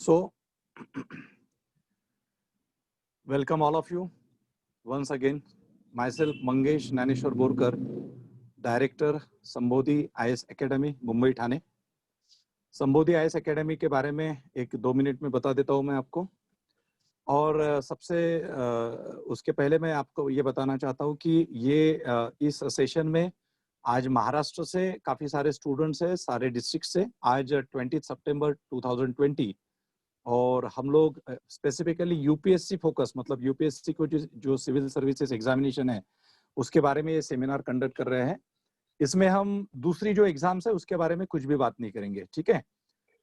So, welcome all of you once again. Myself, Mangesh Naneshwar Borkar, Director, Sambodhi IS Academy, Mumbai Thane. संबोधि IS Academy के बारे में 1-2 minute में बता देता हूँ मैं आपको. और सबसे उसके पहले मैं आपको ये बताना चाहता हूँ कि ये इस सेशन में आज महाराष्ट्र से काफी सारे स्टूडेंट्स हैं, सारे डिस्ट्रिक्ट से. आज 20 सितंबर 2020 और हम लोग स्पेसिफिकली यूपीएससी फोकस, मतलब यूपीएससी को जो सिविल सर्विसेज एग्जामिनेशन है उसके बारे में ये सेमिनार कंडक्ट कर रहे हैं. इसमें हम दूसरी जो एग्जाम्स है उसके बारे में कुछ भी बात नहीं करेंगे, ठीक है.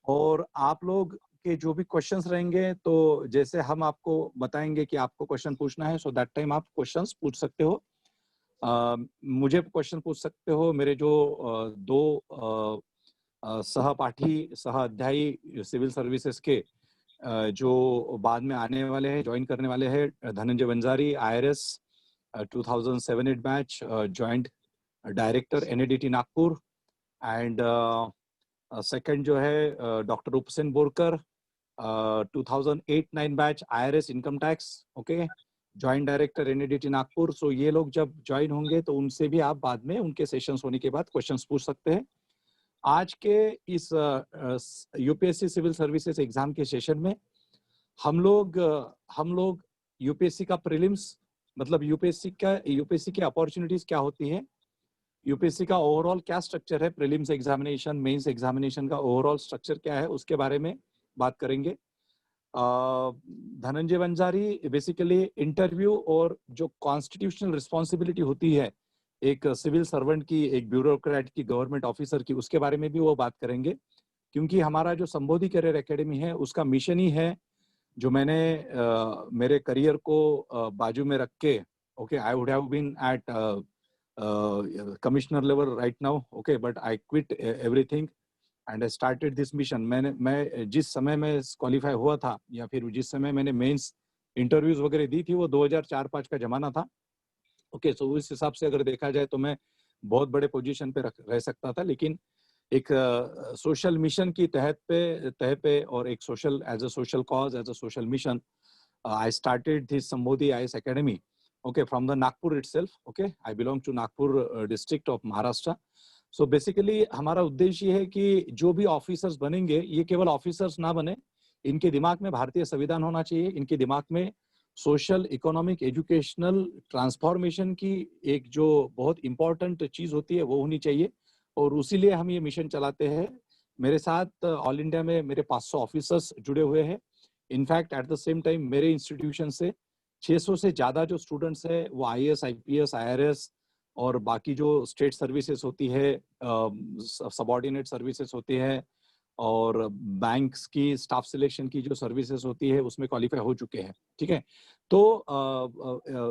और आप लोग के जो भी क्वेश्चंस रहेंगे, तो जैसे हम आपको बताएंगे कि आपको क्वेश्चन पूछना है, सो दैट टाइम आप क्वेश्चंस पूछ सकते हो. मुझे क्वेश्चन पूछ सकते हो. मेरे जो दो सहपाठी अध्यायी सिविल सर्विसेज के जो बाद में आने वाले हैं, ज्वाइन करने वाले हैं, Dhananjay Wanjari, IRS 2007-8 batch, joint director NADT Nagpur. And second जो है doctor Upsen Borkar, 2008-9 batch, IRS income tax, okay, joint director NADT Nagpur. So ये लोग जब ज्वाइन होंगे तो उनसे भी आप बाद में उनके सेशंस होने के बाद क्वेश्चंस पूछ सकते हैं. आज के इस यूपीएससी सिविल सर्विसेज एग्जाम के सेशन में हम लोग यूपीएससी का प्रीलिम्स, मतलब यूपीएससी की अपॉर्चुनिटीज क्या होती है, यूपीएससी का ओवरऑल क्या स्ट्रक्चर है, प्रीलिम्स एग्जामिनेशन, मेंस एग्जामिनेशन का ओवरऑल स्ट्रक्चर क्या है, उसके बारे में बात करेंगे. धनंजय वंजारी बेसिकली इंटरव्यू और जो कॉन्स्टिट्यूशनल रिस्पॉन्सिबिलिटी होती है एक सिविल सर्वेंट की, एक ब्यूरोक्रेट की, गवर्नमेंट ऑफिसर की, उसके बारे में भी वो बात करेंगे. क्योंकि हमारा जो संबोधि करियर एकेडमी है उसका मिशन ही है, जो मैंने मेरे करियर को बाजू में रख के, okay, I would have been at commissioner level right now, okay, but I quit everything and I started this mission. मैं जिस समय में क्वालिफाई हुआ था या फिर जिस समय मैंने मेंस इंटरव्यूज वगैरह दी थी वो 2004-5 का जमाना था, ओके. सो उस हिसाब से अगर देखा जाए तो मैं बहुत बड़े पोजीशन पे रह सकता था, लेकिन एक सोशल मिशन की तह पे और एक social, as a social cause, as a social mission, I started this Sambodhi IS Academy, okay, from the Nagpur itself, okay. I belong to Nagpur district of Maharashtra. So basically हमारा उद्देश्य ये है कि जो भी ऑफिसर्स बनेंगे ये केवल ऑफिसर्स ना बने, इनके दिमाग में भारतीय संविधान होना चाहिए, इनके दिमाग में सोशल, इकोनॉमिक, एजुकेशनल ट्रांसफॉर्मेशन की एक जो बहुत इंपॉर्टेंट चीज होती है वो होनी चाहिए. और उसी लिए हम ये मिशन चलाते हैं. मेरे साथ ऑल इंडिया में मेरे 500 ऑफिसर्स जुड़े हुए हैं. In fact eight the same time मेरे इंस्टीट्यूशन से 600 से ज्यादा जो स्टूडेंट्स है वो IAS, IPS, IRS और बाकी जो स्टेट सर्विसेज होती है, सबऑर्डिनेट सर्विसेज होती है और बैंक्स की स्टाफ सिलेक्शन की जो सर्विसेज होती है उसमें क्वालिफाई हो चुके हैं, ठीक है. तो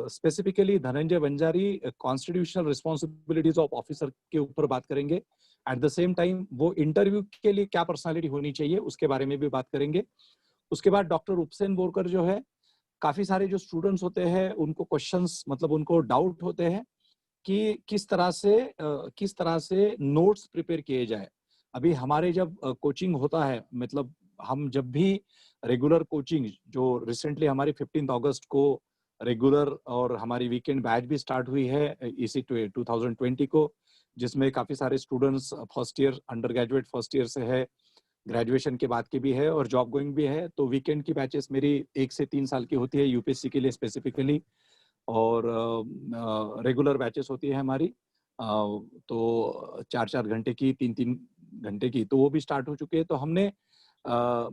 specifically Dhananjay Vanjari constitutional responsibilities of officer के ऊपर बात करेंगे. एट द सेम टाइम वो इंटरव्यू के लिए क्या पर्सनालिटी होनी चाहिए उसके बारे में भी बात करेंगे. उसके बाद डॉक्टर उपसेन बोरकर जो है, काफी सारे जो स्टूडेंट्स होते हैं उनको क्वेश्चंस, मतलब उनको डाउट होते हैं कि किस तरह से नोट्स प्रिपेयर किए जाए. अभी हमारे जब कोचिंग होता है, मतलब हम जब भी रेगुलर कोचिंग, जो रिसेंटली हमारी 15 अगस्त को रेगुलर और हमारी वीकेंड बैच भी स्टार्ट हुई है इसी 2020 को, जिसमें काफी सारे students first year, under graduate first year से है, ग्रेजुएशन के बाद की भी है और जॉब गोइंग भी है. तो वीकेंड की बैचेस मेरी 1 से 3 साल की होती है यूपीएससी के लिए स्पेसिफिकली, और रेगुलर बैचेस होती है हमारी तो 4-4 घंटे की, 3-3 घंटे की, तो वो भी स्टार्ट हो चुके हैं. तो हमने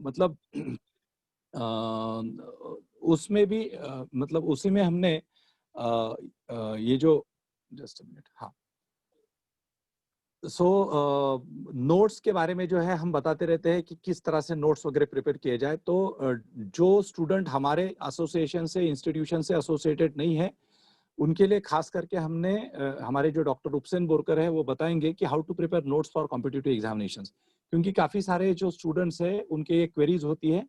मतलब उसमें भी मतलब उसी में हमने ये जो, जस्ट अ मिनट, हाँ. नोट्स के बारे में जो है हम बताते रहते हैं कि किस तरह से नोट्स वगैरह प्रिपेयर किए जाए. तो जो स्टूडेंट हमारे एसोसिएशन से, इंस्टीट्यूशन से एसोसिएटेड नहीं है, उनके लिए खास करके हमने हमारे जो डॉक्टर उपसेन बोरकर है वो बताएंगे कि how to prepare notes for competitive examinations. क्योंकि काफी सारे जो स्टूडेंट्स हैं उनके ये क्वेरीज होती है,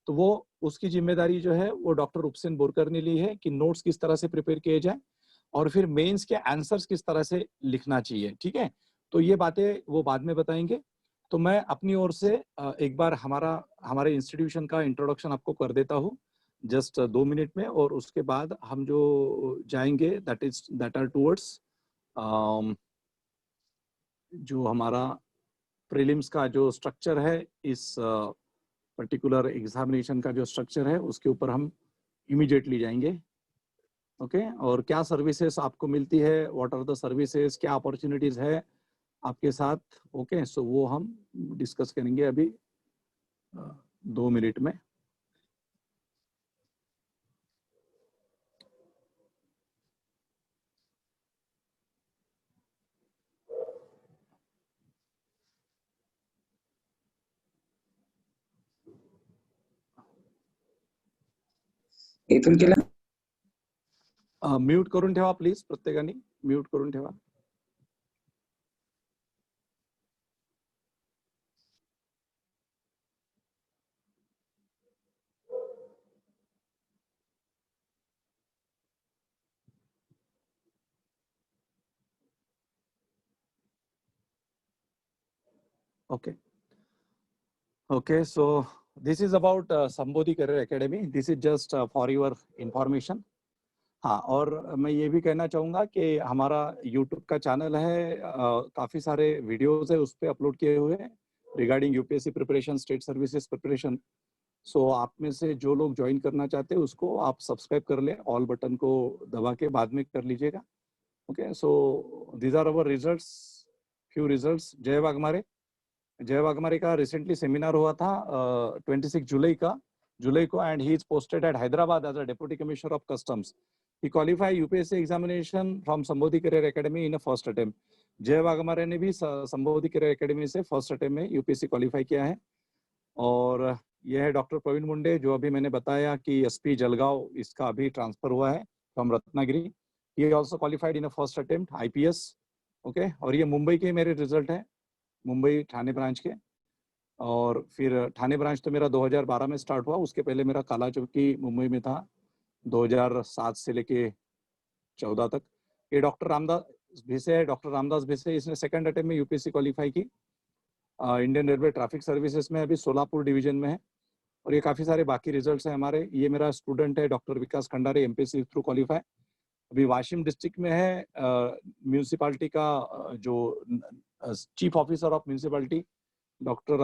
तो वो उसकी जिम्मेदारी जो है वो डॉक्टर उपसेन बोरकर ने ली है कि नोट्स किस तरह से प्रिपेयर किए जाए और फिर मेंस के आंसर्स किस तरह से लिखना चाहिए, ठीक है. तो ये बातें वो बाद में बताएंगे. तो मैं अपनी ओर से एक बार हमारे इंस्टीट्यूशन का इंट्रोडक्शन आपको कर देता हूँ जस्ट 2 मिनट में, और उसके बाद हम जो जाएंगे दैट आर टूवर्ड्स जो हमारा प्रीलिम्स का जो स्ट्रक्चर है, इस पर्टिकुलर एग्जामिनेशन का जो स्ट्रक्चर है उसके ऊपर हम इमीडिएटली जाएंगे। ओके, और क्या सर्विसेज आपको मिलती है, व्हाट आर द सर्विसेज, क्या अपॉर्चुनिटीज है आपके साथ। ओके, सो वो हम डिस्कस करेंगे अभी 2 मिनट में। इथून केलं म्यूट करून ठेवा प्लीज, प्रत्येकाने म्यूट करून ठेवा। Okay. Okay, so this is about Sambodhi Career Academy. This is just for your information. हाँ, और मैं ये भी कहना चाहूँगा कि हमारा YouTube का चैनल है, काफ़ी सारे वीडियोस है उस पर अपलोड किए हुए हैं regarding UPSC preparation, state services preparation. So आप में से जो लोग ज्वाइन करना चाहते हैं उसको आप सब्सक्राइब कर लें, ऑल बटन को दबा के बाद में कर लीजिएगा। Okay, so these are our results, few results. Jay Waghmare का रिसेंटली सेमिनार हुआ था 26 जुलाई को, and he is posted at Hyderabad as a deputy commissioner of customs. He qualify UPSC examination from Sambodhi career academy in a first attempt. Jay Waghmare ने भी Sambodhi career academy से first attempt में UPSC qualify किया है। और यह है डॉक्टर प्रवीण मुंडे, जो अभी मैंने बताया कि एसपी जलगांव इसका अभी ट्रांसफर हुआ है from Ratnagiri. He also qualified in a first attempt IPS. Okay, और ये मुंबई के मेरे रिजल्ट है, मुंबई ठाणे ब्रांच के। और फिर ठाणे ब्रांच तो मेरा 2012 में स्टार्ट हुआ, उसके पहले मेरा काला चौकी मुंबई में था 2007 से लेके 14 तक। ये डॉक्टर रामदास भिसे है, डॉक्टर रामदास भिसे, इसने सेकंड अटेम्प्ट में यूपीएससी क्वालिफाई की। इंडियन रेलवे ट्रैफिक सर्विसेज में अभी सोलापुर डिवीजन में है। और ये काफ़ी सारे बाकी रिजल्ट्स हैं हमारे। ये मेरा स्टूडेंट है doctor Vikas Khandare, MPSC through qualify, अभी वाशिम डिस्ट्रिक्ट में है। म्यूनिसिपालिटी का जो chief officer of municipality doctor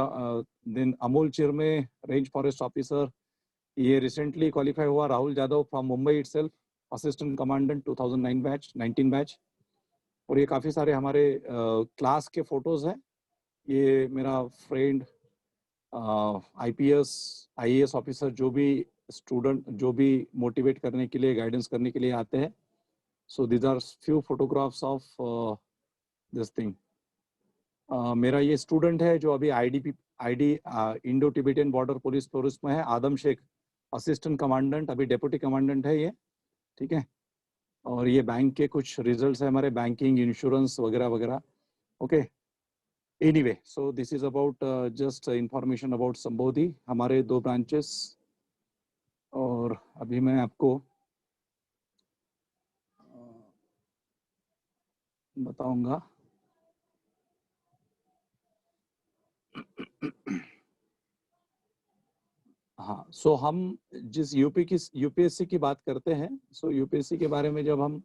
then Amol Chirme, range forest officer, ये रिसेंटली क्वालिफाई हुआ। Rahul Yadav from Mumbai itself, assistant commandant 2009 batch, 19 batch. और ये काफ़ी सारे हमारे क्लास के फोटोज हैं। ये मेरा फ्रेंड आईपीएस आईएएस ऑफिसर, जो भी स्टूडेंट जो भी मोटिवेट करने के लिए, गाइडेंस करने के लिए आते हैं। So these are few photographs of this thing. मेरा ये स्टूडेंट है जो अभी ID Indo Tibetan Border Police Force में है, आदम शेख, असिस्टेंट कमांडेंट, अभी डेप्यूटी कमांडेंट है ये। ठीक है, और ये बैंक के कुछ रिजल्ट्स है हमारे, बैंकिंग, इंश्योरेंस वगैरह वगैरह। Okay, anyway, so this is about just information about Sambodhi, हमारे 2 ब्रांचेस। और अभी मैं आपको बताऊंगा हाँ, सो हम जिस यूपीएससी की बात करते हैं, सो यूपीएससी के बारे में जब हम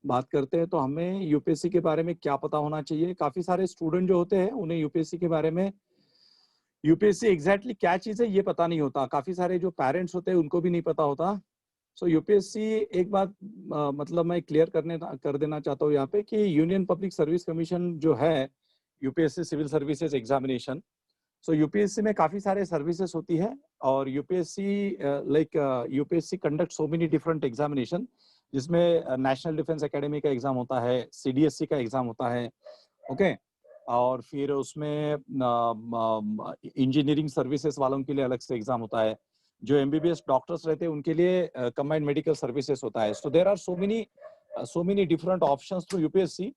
बात करते हैं तो हमें यूपीएससी के बारे में क्या पता होना चाहिए। काफी सारे स्टूडेंट जो होते हैं उन्हें यूपीएससी के बारे में, यूपीएससी एग्जैक्टली क्या चीज है ये पता नहीं होता। काफी सारे जो पेरेंट्स होते हैं उनको भी नहीं पता होता। सो यूपीएससी, एक बात मतलब मैं क्लियर कर देना चाहता हूँ यहाँ पे कि यूनियन पब्लिक सर्विस कमीशन जो है, यूपीएससी सिविल सर्विसेज एग्जामिनेशन, सो यूपीएससी में काफी सारे सर्विसेज होती है। और यूपीएससी यूपीएससी कंडक्ट सो मेनी डिफरेंट एग्जामिनेशन, जिसमें नेशनल डिफेंस एकेडमी का एग्जाम होता है, सीडीएससी का एग्जाम होता है। ओके, और फिर उसमें इंजीनियरिंग सर्विसेज वालों के लिए अलग से एग्जाम होता है। जो एमबीबीएस डॉक्टर्स रहते हैं उनके लिए कंबाइंड मेडिकल सर्विसेज होता है। So there are so many different options to UPSC.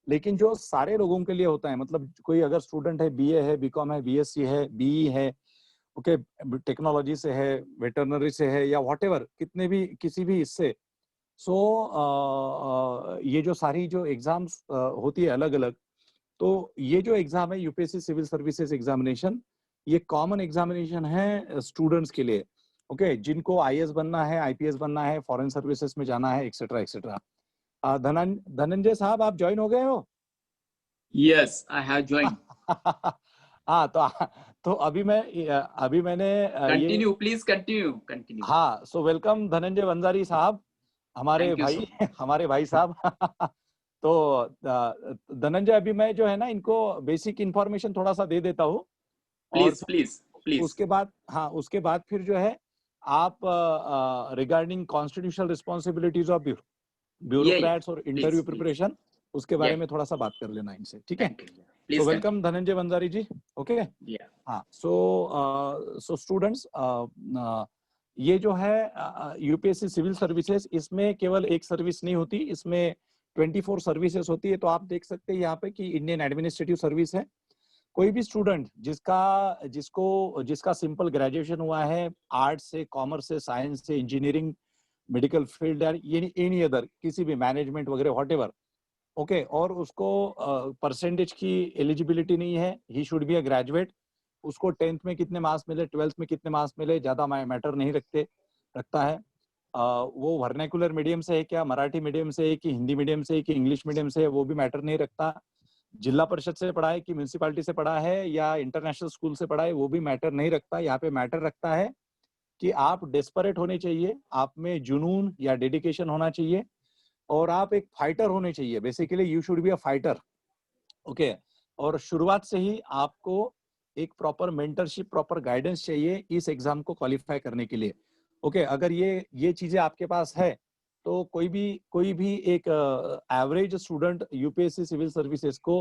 लेकिन जो सारे लोगों के लिए होता है, मतलब कोई अगर स्टूडेंट है, बीए है, बीकॉम है, बीएससी है, बीई है, ओके, टेक्नोलॉजी से है, वेटरनरी से है, या व्हाटएवर, कितने भी किसी भी इससे, सो ये जो सारी जो एग्जाम्स होती है अलग अलग, तो ये जो एग्जाम है यूपीएससी सिविल सर्विसेज एग्जामिनेशन, ये कॉमन एग्जामिनेशन है स्टूडेंट्स के लिए। ओके, जिनको आईएएस बनना है, आईपीएस बनना है, फॉरेन सर्विसेज में जाना है, एक्सेट्रा एक्सेट्रा। धनंजय साहब, आप ज्वाइन हो गए हो? Yes, I have joined. हाँ, तो अभी मैंने ये Continue, please continue. हाँ, सो वेलकम धनंजय वंजारी साहब, हमारे Thank you, भाई sir. हमारे भाई साहब। तो धनंजय, अभी मैं जो है ना इनको बेसिक इंफॉर्मेशन थोड़ा सा दे देता हूँ, और Please. उसके बाद फिर जो है आप regarding constitutional responsibilities of bureaucrats और इंटरव्यू please. प्रिपरेशन, उसके बारे Yeah. में थोड़ा सा बात कर लेना इनसे, ठीक है? Thank you. Please तो continue. Welcome Dhananjay Wanjari ji. Okay, Yeah. हाँ, सो स्टूडेंट्स, ये जो है यूपीएससी सिविल सर्विसेज, इसमें केवल एक सर्विस नहीं होती, इसमें 24 सर्विसेज होती है। तो आप देख सकते हैं यहाँ पे कि इंडियन एडमिनिस्ट्रेटिव सर्विस है। कोई भी स्टूडेंट जिसका सिंपल ग्रेजुएशन हुआ है आर्ट्स से, कॉमर्स से, साइंस से, इंजीनियरिंग, मेडिकल फील्ड या एनी अदर किसी भी मैनेजमेंट वगैरह व्हाटएवर, ओके, और उसको परसेंटेज की एलिजिबिलिटी नहीं है, he should be a graduate. उसको 10th में कितने मार्क्स मिले, 12th में कितने मार्क्स मिले, ज्यादा मैटर नहीं रखता है। वो वर्नाकुलर मीडियम से है क्या, मराठी मीडियम से है कि हिंदी मीडियम से है कि इंग्लिश मीडियम से है, वो भी मैटर नहीं रखता। जिला परिषद से पढ़ा है कि म्यूनिसिपालिटी से पढ़ा है या इंटरनेशनल स्कूल से पढ़ा है, वो भी मैटर नहीं रखता। यहाँ पे मैटर रखता है कि आप डेस्परेट होने चाहिए, आप में जुनून या डेडिकेशन होना चाहिए, और आप एक फाइटर होने चाहिए। Basically you should be a fighter, okay. और शुरुआत से ही आपको एक प्रॉपर मेंटरशिप, प्रॉपर गाइडेंस चाहिए इस एग्जाम को क्वालिफाई करने के लिए, ओके। अगर ये चीजें आपके पास है तो कोई भी एक average student UPSC civil services को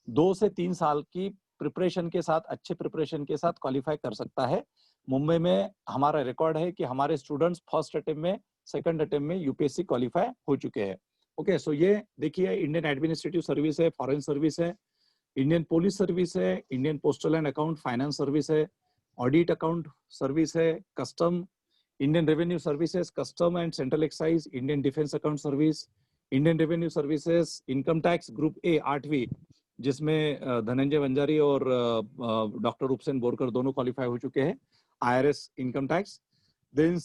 2 से 3 साल की प्रिपरेशन के साथ, अच्छे प्रिपरेशन के साथ क्वालिफाई कर सकता है। मुंबई में हमारा रिकॉर्ड है कि हमारे स्टूडेंट्स फर्स्ट अटेम्प्ट में, सेकंड अटेम्प्ट में यूपीएससी क्वालिफाई हो चुके हैं, ओके। सो ये देखिए, इंडियन एडमिनिस्ट्रेटिव सर्विस है, फॉरेन सर्विस है, इंडियन पुलिस सर्विस है, Indian postal and account finance service है, ऑडिट अकाउंट सर्विस है, custom, Indian revenue services, custom and central excise, Indian defence account service, Indian revenue services, income tax group A 8वीं, जिसमें धनंजय वंजारी और doctor Rupsen Borkar दोनों qualify हो चुके हैं, IRS income tax. Then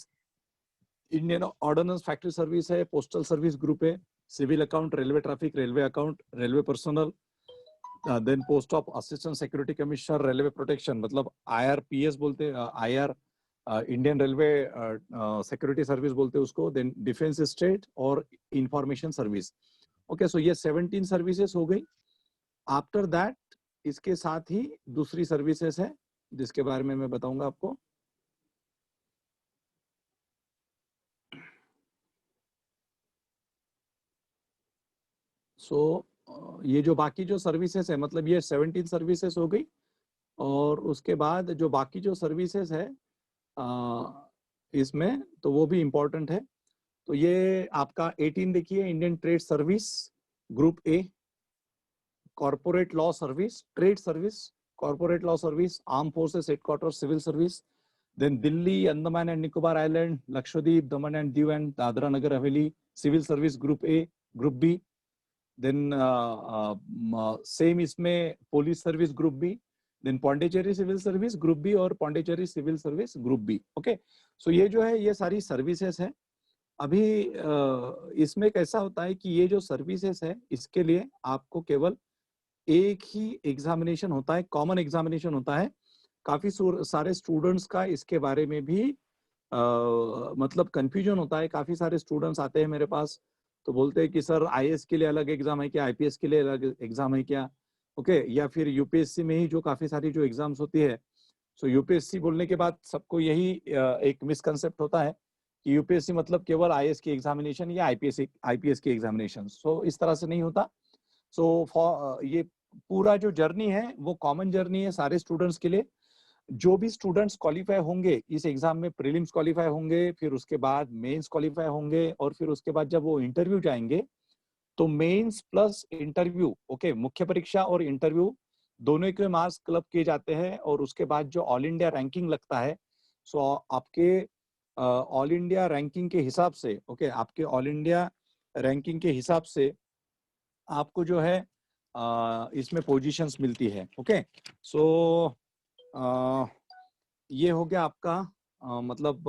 Indian ordnance factory service है, postal service group है, civil account, railway traffic, railway account, railway personal, then post of assistant security commissioner, railway protection, मतलब आईआरपीएस बोलते हैं, IR Indian railway security service बोलते हैं उसको, then defence state और information service, okay. So ये 17 services हो गई। आफ्टर दैट इसके साथ ही दूसरी सर्विसेज है जिसके बारे में मैं बताऊंगा आपको। सो ये जो बाकी जो सर्विसेज है, मतलब ये 17 सर्विसेज हो गई, और उसके बाद जो बाकी जो सर्विसेज है इसमें, तो वो भी इम्पोर्टेंट है। तो ये आपका 18 देखिए, Indian trade service group A, corporate law service, trade service, corporate law service, arm forces headquarter civil service, then Delhi, Andaman and Nicobar island, Lakshadweep, Daman and Diu and Dadra Nagar Haveli civil service group A, group B, then same इसमें police service group B, then Pondicherry civil service group B और Pondicherry civil service group B, okay. So ये जो है ये सारी services है। अभी इसमें कैसा होता है कि ये जो सर्विसेज है इसके लिए आपको केवल एक ही एग्जामिनेशन होता है, कॉमन एग्जामिनेशन होता है। काफी सारे स्टूडेंट्स का इसके बारे में भी मतलब कंफ्यूजन होता है। काफी सारे स्टूडेंट्स आते हैं मेरे पास तो बोलते हैं कि सर आईएएस के लिए अलग एग्जाम है क्या, आईपीएस के लिए अलग एग्जाम है क्या, ओके। या फिर यूपीएससी में ही जो काफी सारी जो एग्जाम्स होती है, सो यूपीएससी बोलने के बाद सबको यही एक मिसकंसेप्ट होता है कि यूपीएससी मतलब केवल आईएएस की एग्जामिनेशन या आईपीएस की एग्जामिनेशन। सो इस तरह से नहीं होता। सो ये पूरा जो जर्नी है वो कॉमन जर्नी है सारे स्टूडेंट्स के लिए। जो भी स्टूडेंट्स क्वालिफाई होंगे इस एग्जाम में, प्रीलिम्स क्वालिफाई होंगे, फिर उसके बाद मेंस क्वालिफाई होंगे, और फिर उसके बाद जब वो इंटरव्यू जाएंगे तो मेंस प्लस इंटरव्यू, ओके, मुख्य परीक्षा और इंटरव्यू दोनों के मार्क्स क्लब किए जाते हैं। और उसके बाद जो ऑल इंडिया रैंकिंग लगता है, सो आपके ऑल इंडिया रैंकिंग के हिसाब से, ओके, आपके ऑल इंडिया रैंकिंग के हिसाब से आपको जो है इसमें पोजीशंस मिलती है। ओके, सो ये हो गया आपका मतलब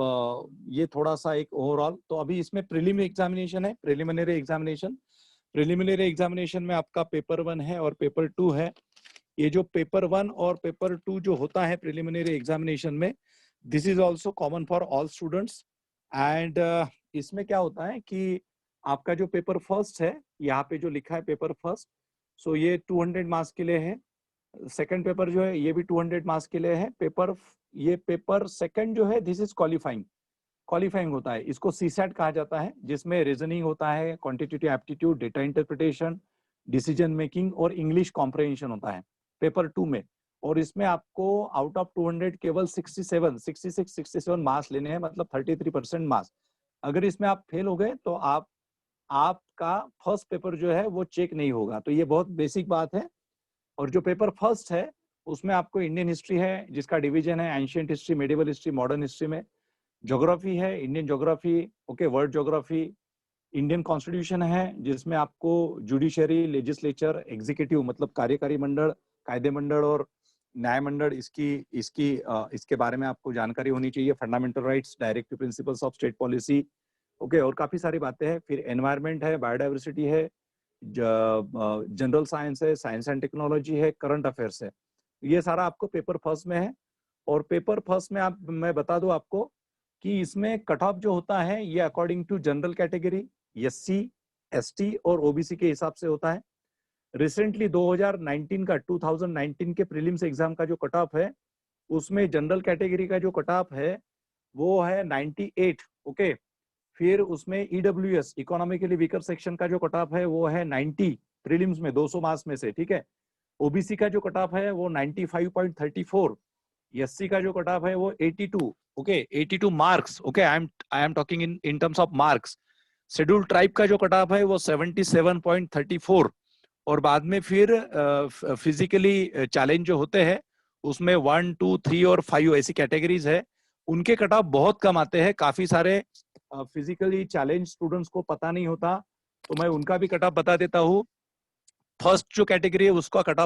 ये थोड़ा सा एक ओवरऑल। तो अभी इसमें प्रीलिमिनरी एग्जामिनेशन है, प्रीलिमिनरी एग्जामिनेशन में आपका पेपर 1 है और पेपर 2 है। ये जो पेपर 1 और पेपर 2 जो होता है प्रीलिमिनरी एग्जामिनेशन में, this is also common for all students. And इसमें क्या होता है कि आपका जो पेपर फर्स्ट है, यहाँ पे जो लिखा है पेपर फर्स्ट, सो ये 200 मार्क्स के लिए है। सेकंड पेपर जो है ये भी 200 मार्क्स के लिए है। ये पेपर सेकंड जो है, दिस इज क्वालिफाइंग होता है। इसको सीसैट कहा जाता है, जिसमें रीजनिंग होता है, quantitative aptitude, data interpretation, decision making और इंग्लिश कॉम्प्रहेंशन होता है पेपर 2 में। और इसमें आपको आउट ऑफ 200 केवल 66 मार्क्स लेने हैं, मतलब 33% मार्क्स। अगर इसमें आप फेल हो गए तो आपका फर्स्ट पेपर जो है वो चेक नहीं होगा। तो ये बहुत बेसिक बात है। और जो पेपर फर्स्ट है उसमें आपको इंडियन हिस्ट्री है, जिसका डिवीजन है ancient history, medieval history, modern history में। ज्योग्राफी है, Indian geography, okay, world geography. Indian constitution है, जिसमें आपको जुडिशरी, लेजिस्लेचर, एग्जीक्यूटिव मतलब कार्यकारी मंडल, कायदे मंडल और न्याय मंडल, इसके बारे में आपको जानकारी होनी चाहिए। Fundamental rights, directive principles of state policy, okay, और काफी सारी बातें हैं। फिर एनवायरनमेंट है, बायोडाइवर्सिटी है, जनरल साइंस है, साइंस एंड टेक्नोलॉजी है, करंट अफेयर्स है। ये सारा आपको पेपर फर्स्ट में है। और पेपर फर्स्ट में मैं बता दूं आपको कि इसमें कट ऑफ जो होता है ये according to general category, SC, ST और OBC के हिसाब से होता है। रिसेंटली 2019 के प्रीलिम्स एग्जाम का जो कट ऑफ है, उसमें जनरल कैटेगरी का जो कट ऑफ है वो है 98, ओके। फिर उसमें EWS, इकोनॉमिकली वीकर सेक्शन का जो कट ऑफ है वो है 90 प्रीलिम्स में, 200 मार्क्स में से, ठीक है। OBC का जो कट ऑफ है वो 95.34, SC का जो कट ऑफ है वो 82, okay, 82 marks, okay. I am talking in terms of marks. Schedule tribe का जो कट ऑफ है वो 77.34। और बाद में फिर फिजिकली चैलेंज जो होते हैं उसमें 1, 2, 3 और 5 ऐसी कैटेगरीज है, उनके कट ऑफ बहुत कम आते हैं। काफी सारे फिजिकली चैलेंज स्टूडेंट्स को पता नहीं होता, तो मैं उनका भी कट ऑफ बता देता हूँ। फर्स्ट जो कैटेगरी है उसका कट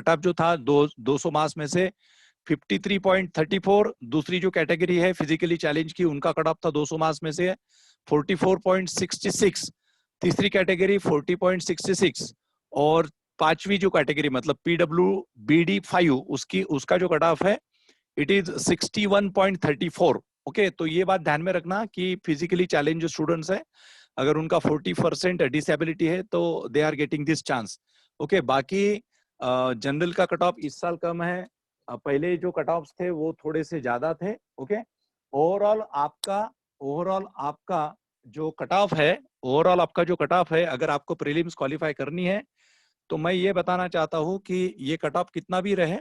ऑफ जो था 200 मार्क्स में से 53.34। दूसरी जो कैटेगरी है फिजिकली चैलेंज की, उनका कट ऑफ था 200 मार्क्स में से 44.66। तीसरी कैटेगरी 40.66। और पांचवी जो कैटेगरी मतलब PWBD5 उसका जो कट ऑफ है इट इज 61.34, ओके। तो ये बात ध्यान में रखना कि फिजिकली चैलेंज जो स्टूडेंट्स है, अगर उनका 40% डिसेबिलिटी है तो they are getting this chance, okay. बाकी जनरल का कट ऑफ इस साल कम है, पहले जो कट ऑफ्स थे वो थोड़े से ज्यादा थे, ओके। ओवरऑल आपका जो कट ऑफ है, अगर आपको प्रीलिम्स क्वालिफाई करनी है तो मैं ये बताना चाहता हूँ कि ये कट ऑफ कितना भी रहे,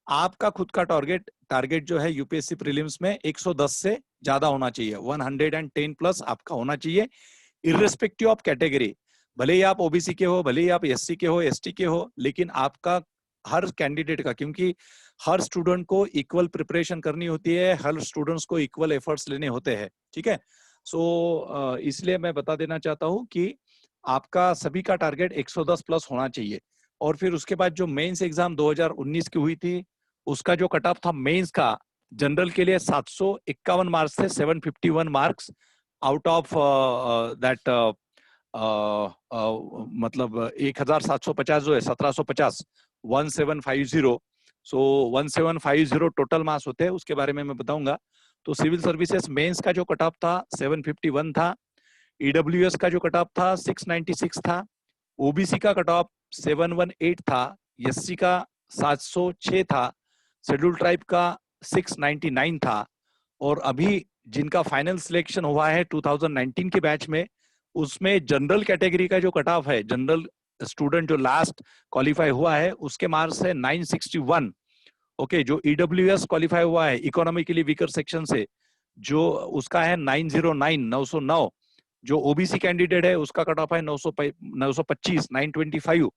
आपका खुद का टारगेट जो है यूपीएससी प्रीलिम्स में 110 से ज्यादा होना चाहिए, 110 प्लस आपका होना चाहिए, इर्रेस्पेक्टिव ऑफ कैटेगरी। भले ही आप ओबीसी के हो, भले ही आप SC के हो, ST के हो, लेकिन आपका हर कैंडिडेट का, क्योंकि हर स्टूडेंट को इक्वल प्रिपरेशन करनी होती है, हर स्टूडेंट्स को इक्वल एफर्ट्स लेने होते हैं, ठीक है। सो इसलिए मैं बता देना चाहता हूँ कि आपका सभी का टारगेट 110 प्लस होना चाहिए। और फिर उसके बाद जो मेंस एग्जाम 2019 की हुई थी, उसका जो कट ऑफ था मेंस का, जनरल के लिए 751 मार्क्स थे, 751 मार्क्स आउट ऑफ दैट मतलब 1750 जो है 1750, 1750। सो 1750 टोटल मार्क्स होते हैं, उसके बारे में मैं बताऊंगा। तो सिविल सर्विसेज मेंस का जो कट ऑफ था 751 था, EWS का जो कट ऑफ था 696 था, OBC का कट ऑफ 718 था, SC का 706 था, शेड्यूल ट्राइब का 699 था। और अभी जिनका फाइनल सिलेक्शन हुआ है 2019 के बैच में, उसमें जनरल कैटेगरी का जो कट ऑफ है, जनरल स्टूडेंट जो लास्ट क्वालिफाई हुआ है उसके मार्क्स है 961, ओके। जो EWS क्वालिफाई हुआ है इकोनॉमिकली वीकर सेक्शन से, जो उसका है 909। जो OBC कैंडिडेट है उसका कट ऑफ है 925, 925।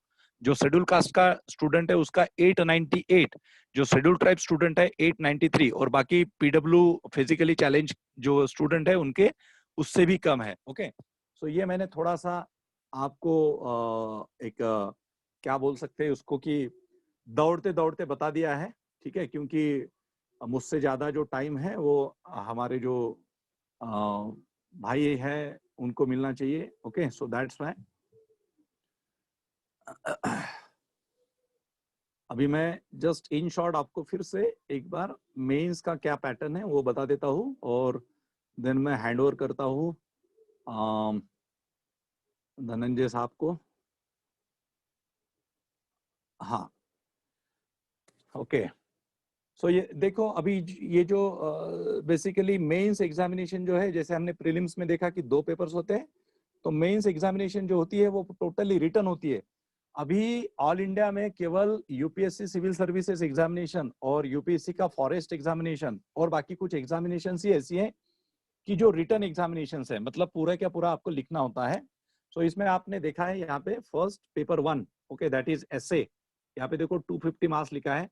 जो शेड्यूल कास्ट का स्टूडेंट है उसका 898, जो शेड्यूल ट्राइब स्टूडेंट है 893, और बाकी PW फिजिकली चैलेंज जो स्टूडेंट है उनके उससे भी कम है, ओके। सो ये मैंने थोड़ा सा आपको एक क्या बोल सकते हैं उसको कि दौड़ते दौड़ते बता दिया है, ठीक है, क्योंकि मुझसे ज्यादा जो टाइम है वो हमारे जो भाई है उनको मिलना चाहिए। ओके, सो दैट्स व्हाई अभी मैं जस्ट इन शॉर्ट आपको फिर से एक बार मेंस का क्या पैटर्न है वो बता देता हूँ, और देन मैं हैंड ओवर करता हूँ धनंजय साहब को। हाँ, ओके। सो ये देखो, अभी ये जो बेसिकली मेंस एग्जामिनेशन जो है, जैसे हमने प्रीलिम्स में देखा कि 2 पेपर्स होते हैं, तो मेंस एग्जामिनेशन जो होती है वो टोटली रिटन होती है। अभी ऑल इंडिया में केवल यूपीएससी सिविल सर्विसेज एग्जामिनेशन और यूपीएससी का फॉरेस्ट एग्जामिनेशन और बाकी कुछ एग्जामिनेशन ही ऐसी हैं कि जो रिटन एग्जामिनेशन है, मतलब पूरा क्या पूरा आपको लिखना होता है। सो इसमें आपने देखा है यहाँ पे first paper 1, okay, that is essay. यहाँ पे देखो 250 मार्क्स लिखा है।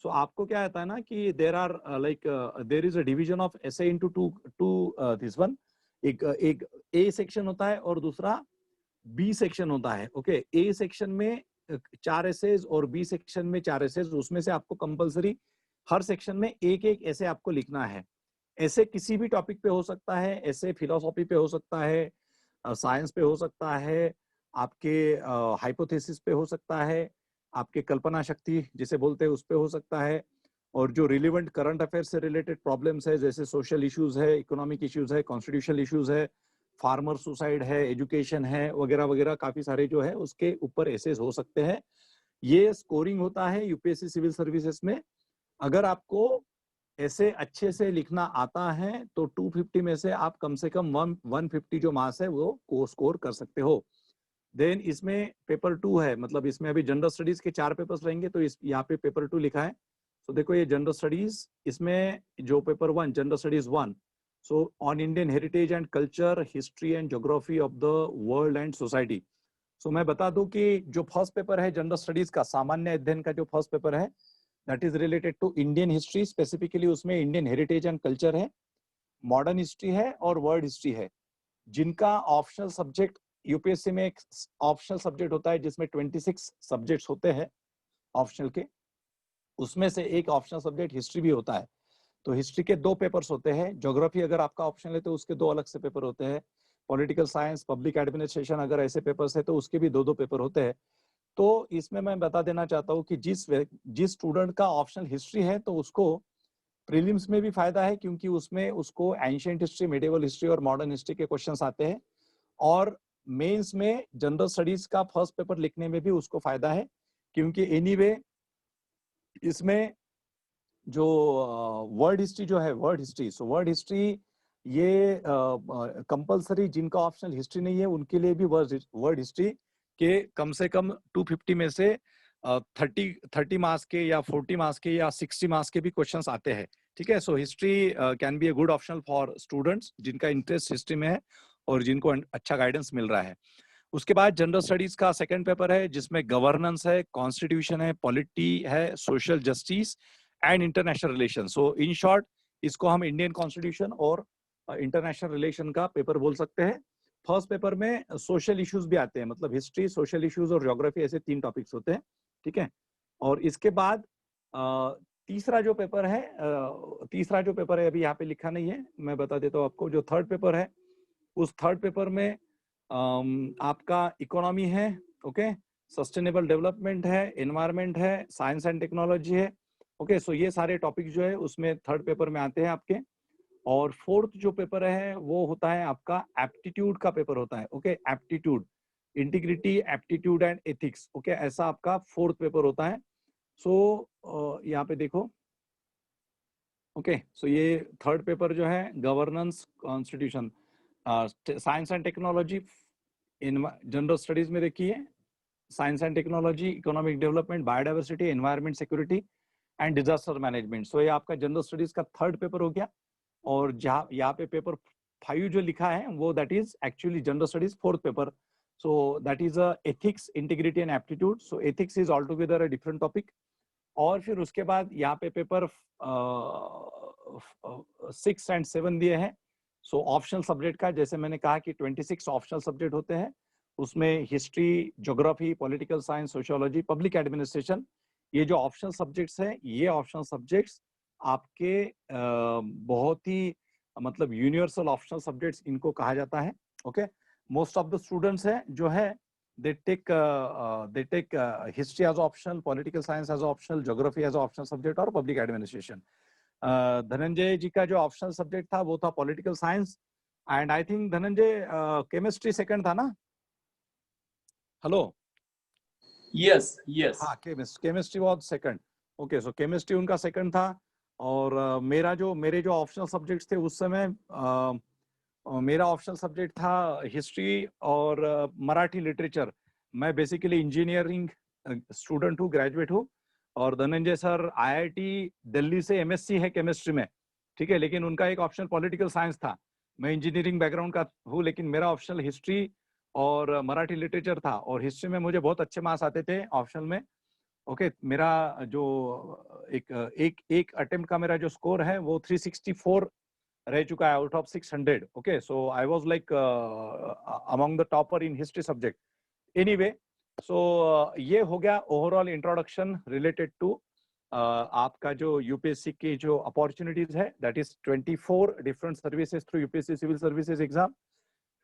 सो आपको क्या आता है ना कि there are like there is a division of essay into two this one. एक ए सेक्शन होता है और दूसरा बी सेक्शन होता है। ओके, ए सेक्शन में 4 एसेज और बी सेक्शन में 4 एसेज, उसमें से आपको कंपलसरी हर सेक्शन में एक एक ऐसे आपको लिखना है। ऐसे किसी भी टॉपिक पे हो सकता है, ऐसे फिलोसॉफी पे हो सकता है, साइंस पे हो सकता है, आपके हाइपोथेसिस पे हो सकता है, आपके कल्पना शक्ति जिसे बोलते हैं उस पे हो सकता है, और जो रिलेवेंट करंट अफेयर से रिलेटेड प्रॉब्लम्स है जैसे सोशल इश्यूज है, इकोनॉमिक इश्यूज है, कॉन्स्टिट्यूशनल इश्यूज है, फार्मर सुसाइड है, एजुकेशन है, वगैरह वगैरह काफी सारे जो है उसके ऊपर एसेस हो सकते हैं। ये स्कोरिंग होता है यूपीएससी सिविल सर्विसेज में। अगर आपको ऐसे अच्छे से लिखना आता है तो 250 में से आप कम से कम 150 जो मार्क्स है वो को स्कोर कर सकते हो। देन इसमें पेपर 2 है, मतलब इसमें अभी जनरल स्टडीज के 4 पेपर्स रहेंगे, तो इस यहाँ पे पेपर 2 लिखा है। तो देखो ये जनरल स्टडीज, इसमें जो paper 1 general studies 1, so on Indian heritage and culture, history and geography of the world and society. So मैं बता दूं कि जो फर्स्ट पेपर है जनरल स्टडीज का, सामान्य अध्ययन का जो फर्स्ट पेपर है, that is related to Indian history, specifically उसमें इंडियन हेरिटेज एंड कल्चर है, मॉडर्न हिस्ट्री है और वर्ल्ड हिस्ट्री है। जिनका ऑप्शनल सब्जेक्ट, यूपीएससी में एक ऑप्शनल सब्जेक्ट होता है जिसमें 26 सब्जेक्ट्स होते हैं ऑप्शनल के, उसमें से एक ऑप्शनल सब्जेक्ट हिस्ट्री भी होता है। तो हिस्ट्री के 2 पेपर्स होते हैं, ज्योग्राफी अगर आपका ऑप्शनल है तो उसके 2 अलग से पेपर होते हैं, पॉलिटिकल साइंस, पब्लिक एडमिनिस्ट्रेशन अगर ऐसे पेपर्स है तो उसके भी 2-2 पेपर होते हैं। तो इसमें मैं बता देना चाहता हूँ कि जिस स्टूडेंट का ऑप्शनल हिस्ट्री है तो उसको प्रीलिम्स में भी फायदा है, क्योंकि उसमें उसको एंशिएंट हिस्ट्री, मेडिवल हिस्ट्री और मॉडर्न हिस्ट्री के क्वेश्चंस आते हैं, और मेंस में जनरल स्टडीज का फर्स्ट पेपर लिखने में भी उसको फायदा है, क्योंकि एनीवे इसमें जो वर्ल्ड हिस्ट्री जो है, world history, so world history ये कंपलसरी जिनका ऑप्शनल हिस्ट्री नहीं है उनके लिए भी वर्ल्ड हिस्ट्री के कम से कम 250 में से 30 मार्क्स के या 40 मार्क्स के या 60 मार्क्स के भी क्वेश्चंस आते हैं। ठीक है, so history can be a good optional for students जिनका इंटरेस्ट हिस्ट्री में है और जिनको अच्छा गाइडेंस मिल रहा है। उसके बाद जनरल स्टडीज का सेकंड पेपर है जिसमें गवर्नेंस है, कॉन्स्टिट्यूशन है, पॉलिटी है, social justice and international relation. So in short इसको हम इंडियन कॉन्स्टिट्यूशन और इंटरनेशनल रिलेशन का पेपर बोल सकते हैं। फर्स्ट पेपर में सोशल इश्यूज भी आते हैं, मतलब हिस्ट्री, सोशल इश्यूज और ज्योग्राफी, ऐसे 3 टॉपिक्स होते हैं। ठीक है, और इसके बाद तीसरा जो पेपर है, अभी यहाँ पे लिखा नहीं है, मैं बता देता हूँ आपको। जो थर्ड पेपर है उस थर्ड पेपर में आपका इकोनॉमी है, ओके, सस्टेनेबल डेवलपमेंट है, एनवायरमेंट है, साइंस एंड टेक्नोलॉजी है। ओके, सो ये सारे टॉपिक जो है उसमें थर्ड पेपर में आते हैं आपके। और फोर्थ जो पेपर है वो होता है आपका एप्टीट्यूड का पेपर होता है। Okay, aptitude, integrity, aptitude and ethics, okay, ऐसा आपका फोर्थ पेपर होता है। सो यहाँ पे देखो, ओके, सो ये थर्ड पेपर जो है governance, constitution, science and technology, in general studies में देखिए science and technology, economic development, biodiversity, environment, security and disaster management. So ये आपका जनरल स्टडीज का थर्ड पेपर हो गया। और जहाँ यहाँ पे पेपर 5 जो लिखा है वो that is actually general studies fourth paper. So that is ethics, integrity and aptitude. So ethics is all together a different topic. और फिर उसके बाद यहाँ पे पेपर 6 एंड 7 दिए हैं। सो ऑप्शनल सब्जेक्ट का, जैसे मैंने कहा कि 26 ऑप्शनल सब्जेक्ट होते हैं उसमें history, geography, political science, sociology, public administration, ये जो ऑप्शनल सब्जेक्ट्स हैं, ये ऑप्शनल सब्जेक्ट्स आपके बहुत ही मतलब यूनिवर्सल ऑप्शनल सब्जेक्ट्स इनको कहा जाता है। Okay, most of the students हैं जो है they take history as optional, political science as optional, geography as optional subject और public administration. धनंजय जी का जो ऑप्शनल सब्जेक्ट था वो था political science, and I think Dhananjay chemistry second था ना? हेलो? Yes, yes. हाँ, chemistry was second. Okay, so chemistry उनका सेकंड था, और मेरे जो ऑप्शनल सब्जेक्ट्स थे उस समय मेरा ऑप्शनल सब्जेक्ट था हिस्ट्री और मराठी लिटरेचर। मैं बेसिकली इंजीनियरिंग स्टूडेंट हूँ, ग्रेजुएट हूँ, और धनंजय सर आईआईटी दिल्ली से एमएससी है केमिस्ट्री में, ठीक है, लेकिन उनका एक ऑप्शनल पॉलिटिकल साइंस था। मैं इंजीनियरिंग बैकग्राउंड का हूँ, लेकिन मेरा ऑप्शनल हिस्ट्री और मराठी लिटरेचर था, और हिस्ट्री में मुझे बहुत अच्छे मार्क्स आते थे ऑप्शनल में। ओके, मेरा जो एक अटेम्प्ट का मेरा जो स्कोर है वो 364 रह चुका है out of 600। Okay, so I was like among the topper in history subject. Anyway, so ये हो गया ओवरऑल इंट्रोडक्शन रिलेटेड टू आपका जो यूपीएससी की जो अपॉर्चुनिटीज है, that is 24 different services through UPSC civil services exam.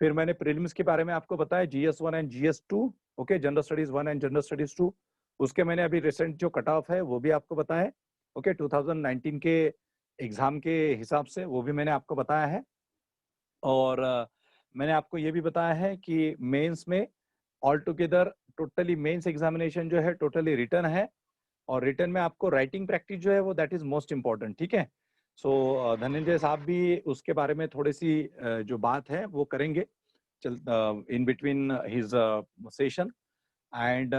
फिर मैंने प्रीलिम्स के बारे में आपको बताया, GS1 and GS2, okay, general studies 1 and general studies 2। उसके मैंने अभी रिसेंट जो कट ऑफ है वो भी आपको बताया, ओके, 2019 के एग्जाम के हिसाब से वो भी मैंने आपको बताया है। और मैंने आपको ये भी बताया है कि मेंस में all together totally mains examination जो है टोटली रिटन है, और रिटन में आपको राइटिंग प्रैक्टिस जो है वो दैट इज मोस्ट इम्पोर्टेंट, ठीक है। सो धनंजय साहब भी उसके बारे में थोड़ी सी जो बात है वो करेंगे in between his session. And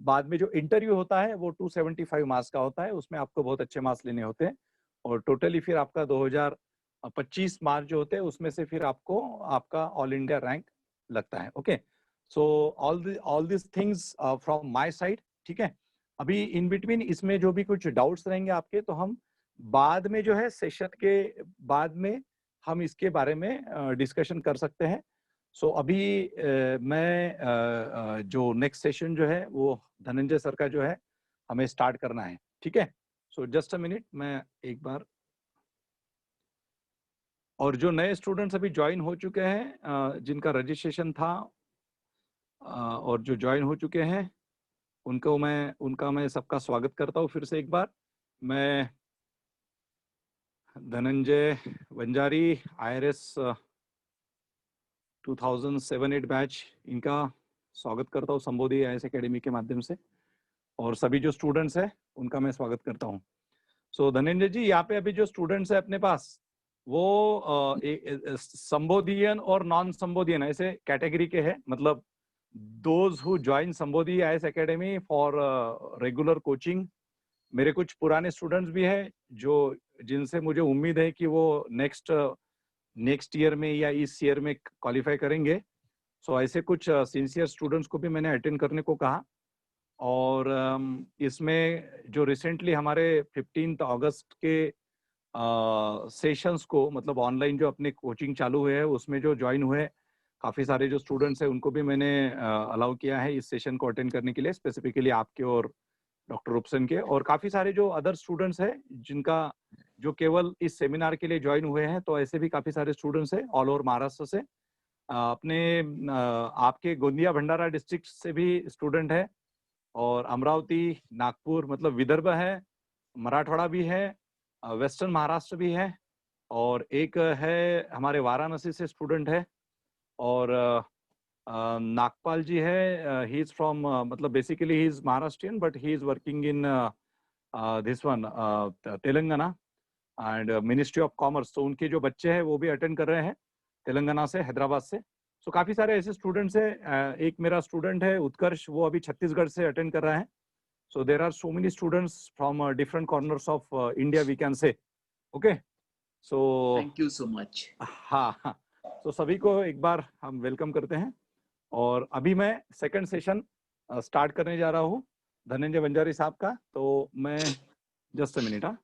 बाद में जो इंटरव्यू होता है वो 275 मार्क्स का होता है, उसमें आपको बहुत अच्छे मार्क्स लेने होते हैं, और टोटली फिर आपका 2025 मार्क्स जो होते हैं उसमें से फिर आपको आपका ऑल इंडिया रैंक लगता है। Okay, so all this things from my side, ठीक है। अभी इन बिटवीन इसमें जो भी कुछ डाउट्स रहेंगे आपके, तो हम बाद में जो है सेशन के बाद में हम इसके बारे में डिस्कशन कर सकते हैं। सो अभी मैं जो नेक्स्ट सेशन जो है वो धनंजय सर का जो है हमें स्टार्ट करना है, ठीक है। सो जस्ट अ मिनट, मैं एक बार, और जो नए स्टूडेंट्स अभी ज्वाइन हो चुके हैं जिनका रजिस्ट्रेशन था और जो ज्वाइन हो चुके हैं उनका मैं सबका स्वागत करता हूँ फिर से एक बार। मैं धनंजय वंजारी IRS 2007-8 बैच, इनका स्वागत करता हूँ संबोधि IAS एकेडमी के माध्यम से, और सभी जो स्टूडेंट्स हैं उनका मैं स्वागत करता हूँ। सो धनंजय जी, यहाँ पे अभी जो स्टूडेंट्स है अपने पास वो संबोधियन और नॉन संबोधियन ऐसे कैटेगरी के हैं, मतलब those who join Sambodhi IAS academy for regular coaching. मेरे कुछ पुराने स्टूडेंट्स भी हैं जो जिनसे मुझे उम्मीद है कि वो नेक्स्ट ईयर में या इस ईयर में क्वालिफाई करेंगे। सो ऐसे कुछ सिंसियर स्टूडेंट्स को भी मैंने अटेंड करने को कहा, और इसमें जो रिसेंटली हमारे 15 अगस्त के सेशंस को, मतलब ऑनलाइन जो अपने कोचिंग चालू हुए हैं उसमें जो ज्वाइन हुए काफ़ी सारे जो स्टूडेंट्स हैं उनको भी मैंने अलाउ किया है इस सेशन को अटेंड करने के लिए, स्पेसिफिकली आपके और डॉक्टर रूपसन के, और काफ़ी सारे जो अदर स्टूडेंट्स हैं जिनका जो केवल इस सेमिनार के लिए ज्वाइन हुए हैं, तो ऐसे भी काफ़ी सारे स्टूडेंट्स हैं ऑल ओवर महाराष्ट्र से। अपने आपके गोंदिया भंडारा डिस्ट्रिक्ट से भी स्टूडेंट है, और अमरावती, नागपुर, मतलब विदर्भ है, मराठवाड़ा भी है, वेस्टर्न महाराष्ट्र भी है, और एक है हमारे वाराणसी से स्टूडेंट है, और नागपाल जी है, ही इज फ्रॉम, मतलब basically he is Maharashtrian but he is working in this one Telangana and ministry of commerce. तो उनके जो बच्चे हैं वो भी अटेंड कर रहे हैं तेलंगाना से, हैदराबाद से। सो काफ़ी सारे ऐसे स्टूडेंट्स हैं। एक मेरा स्टूडेंट है उत्कर्ष, वो अभी छत्तीसगढ़ से अटेंड कर रहा है। So there are so many students from different corners of India, we can say. Okay, so Thank you so much. हाँ, तो सभी को एक बार हम वेलकम करते हैं, और अभी मैं सेकंड सेशन स्टार्ट करने जा रहा हूँ धनंजय वंजारी साहब का। तो मैं जस्ट अ मिनट, हाँ।